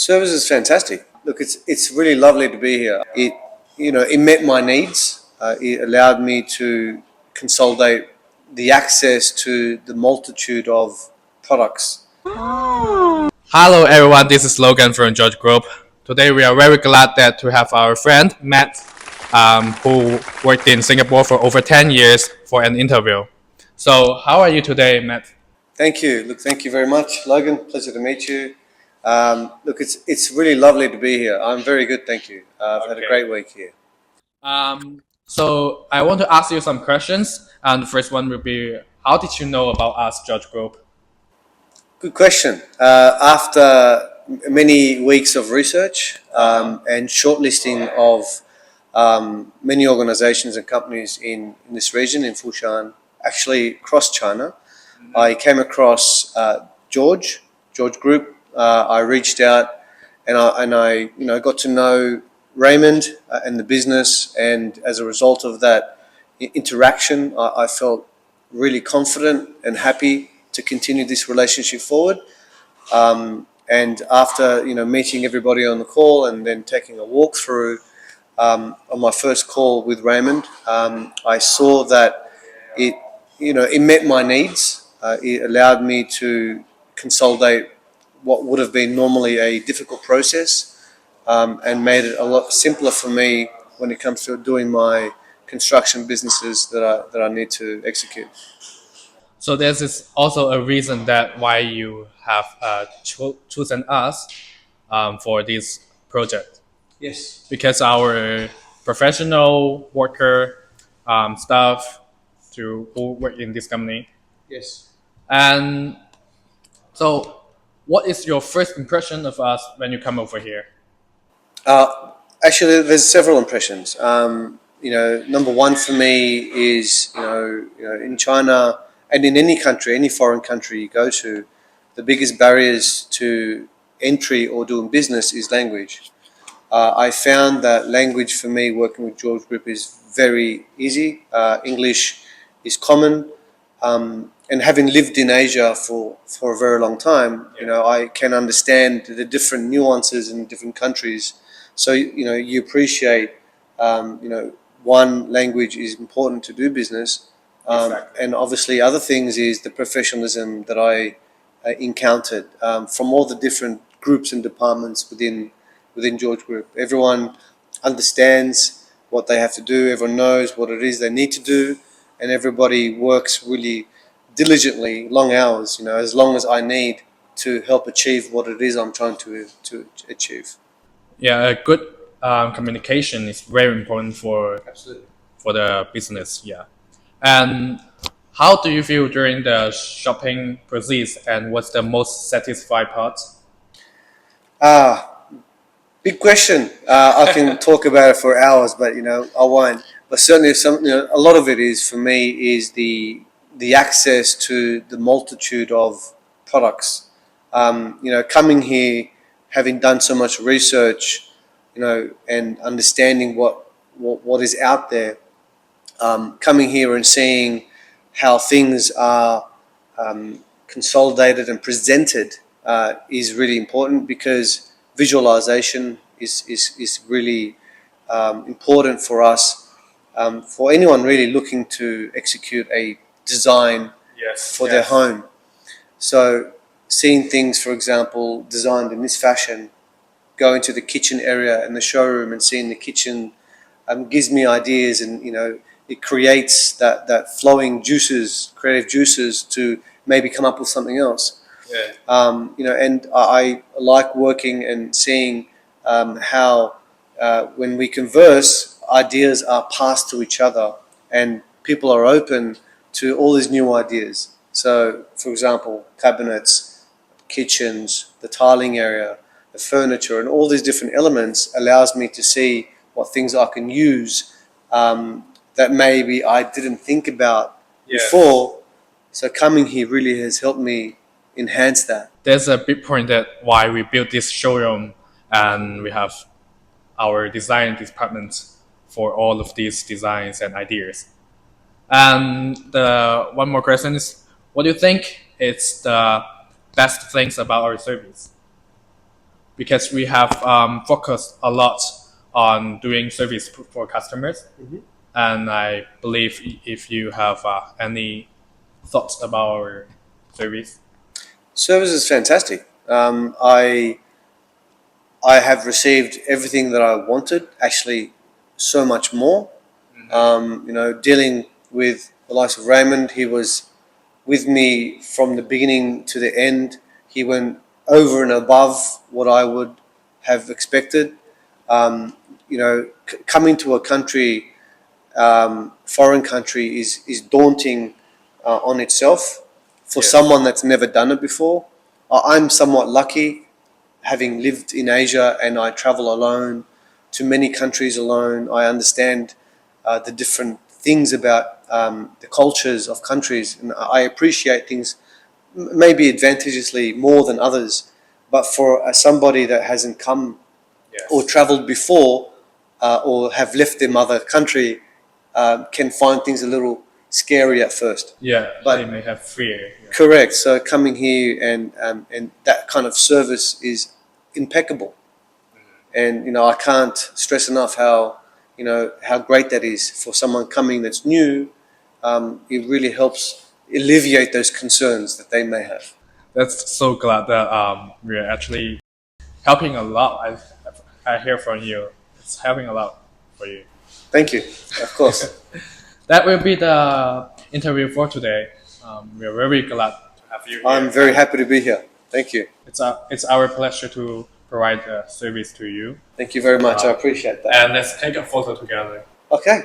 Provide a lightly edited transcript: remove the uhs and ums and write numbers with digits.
Service is fantastic. Look, it's really lovely to be here. It met my needs. It allowed me to consolidate the access to the multitude of products. Hello everyone, this is Logan from George Group. Today we are very glad that to have our friend Matt, who worked in Singapore for over 10 years for an interview. So how are you today, Matt? Thank you. Look, thank you very much, Logan. Pleasure to meet you. Look, it's really lovely to be here. I'm very good, thank you. I've had a Okay. great week here. So I want to ask you some questions, and the first one will be, how did you know about us, George Group? Good question. After many weeks of research and shortlisting of many organizations and companies in this region, in Fushan, actually across China, I came across George Group. I reached out and I got to know Raymond and the business, and as a result of that interaction, I felt really confident and happy to continue this relationship forward. And after meeting everybody on the call and then taking a walk through on my first call with Raymond, I saw that it met my needs. It allowed me to consolidate what would have been normally a difficult process, and made it a lot simpler for me when it comes to doing my construction businesses that I need to execute. So this is also a reason that why you have chosen us for this project. Yes. Because our professional worker staff who work in this company. Yes. And so, what is your first impression of us when you come over here? Uh, Actually, there's several impressions. Number one for me is in China and in any country, any foreign country you go to, the biggest barriers to entry or doing business is language. I found that language for me working with George Group is very easy. English is common. And having lived in Asia for a very long time, I can understand the different nuances in different countries. So, you appreciate, one language is important to do business. Exactly. And obviously other things is the professionalism that I encountered from all the different groups and departments within George Group. Everyone understands what they have to do. Everyone knows what it is they need to do, and everybody works really diligently, long hours. As long as I need to help achieve what it is I'm trying to achieve. Yeah, a good communication is very important Absolutely. for the business. Yeah, and how do you feel during the shopping process, and what's the most satisfied part? Ah, big question. I can talk about it for hours, but I won't. But certainly, a lot of it is for me is the access to the multitude of products. Coming here, having done so much research, and understanding what is out there. Coming here and seeing how things are consolidated and presented is really important, because visualization is really important for us, for anyone really looking to execute a design Yes, for their home. So seeing things, for example, designed in this fashion, going to the kitchen area in the showroom and seeing the kitchen gives me ideas, and it creates that flowing juices, creative juices, to maybe come up with something else. Yeah. And I like working and seeing how when we converse, ideas are passed to each other, and people are open to all these new ideas. So, for example, cabinets, kitchens, the tiling area, the furniture, and all these different elements allows me to see what things I can use that maybe I didn't think about before. So coming here really has helped me enhance that. There's a big point that why we built this showroom, and we have our design department for all of these designs and ideas. And the one more question is, what do you think is the best things about our service? because we have focused a lot on doing service for customers. And I believe if you have any thoughts about our service. Service is fantastic. I have received everything that I wanted, actually so much more. Dealing with the likes of Raymond, he was with me from the beginning to the end. He went over and above what I would have expected. Coming to a country, foreign country, is daunting on itself for Yes. someone that's never done it before. I'm somewhat lucky, having lived in Asia, and I travel alone to many countries alone. I understand the different things about the cultures of countries, and I appreciate things maybe advantageously more than others. But for somebody that hasn't come Yes. or traveled before, or have left their mother country, can find things a little scary at first. Yeah, But- they may have fear. Yeah. Correct. So coming here and that kind of service is impeccable, and I can't stress enough how great that is for someone coming that's new. It really helps alleviate those concerns that they may have. That's so glad that we're actually helping a lot. I hear from you. It's helping a lot for you. Thank you. Of course. That will be the interview for today. We're very glad to have you here. I'm very happy to be here. Thank you. It's our pleasure to provide the service to you. Thank you very much. I appreciate that. And let's take a photo together. Okay.